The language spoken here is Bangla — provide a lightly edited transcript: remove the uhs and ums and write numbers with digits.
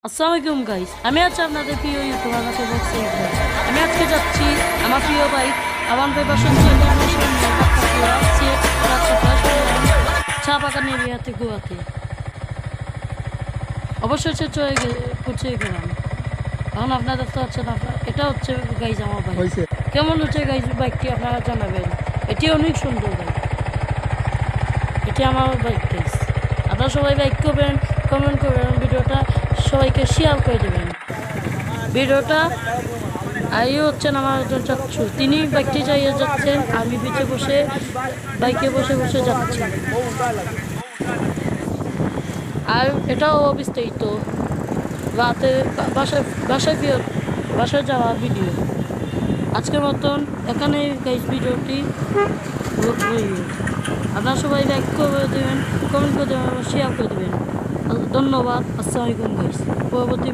আসসালামু আলাইকুম গাইস, আমি আছি আপনাদের প্রিয় ইউটিউবার নাকি বক্স। আমি আজকে যাচ্ছি আমার প্রিয় বাইক আমাদের বাসন চা বাগান এরিয়াতে গোয়াতে। অবশ্যই সে পৌঁছে গেলাম। এখন আপনারা দেখতে পাচ্ছেন, এটা হচ্ছে গাইজ আমার বাইক। কেমন হচ্ছে গাইজ বাইকটি আপনারা জানাবেন। এটি অনেক সুন্দর বাইক, এটি আমার বাইক গাইজ। আপনারা সবাই বাইক করবেন, কমেন্ট করবেন, ভিডিওটা সবাইকে শেয়ার করে দেবেন। ভিডিওটা হচ্ছেন আমার একজন চাচ্ছু, তিনি বাইকটি চালিয়ে যাচ্ছেন, আমি পিছে বসে বাইকে বসে বসে যাচ্ছি। আর এটাও অবিস্তারিত রাতে বাসায় যাওয়া ভিডিও। আজকের মতন এখানেই গাইজ ভিডিওটি। আপনারা সবাই লাইক করে দেবেন, কমেন্ট করে দেবেন, শেয়ার করে দেবেন। ধন্যবাদ। আসসালামু আলাইকুম গাইজ। পরবর্তী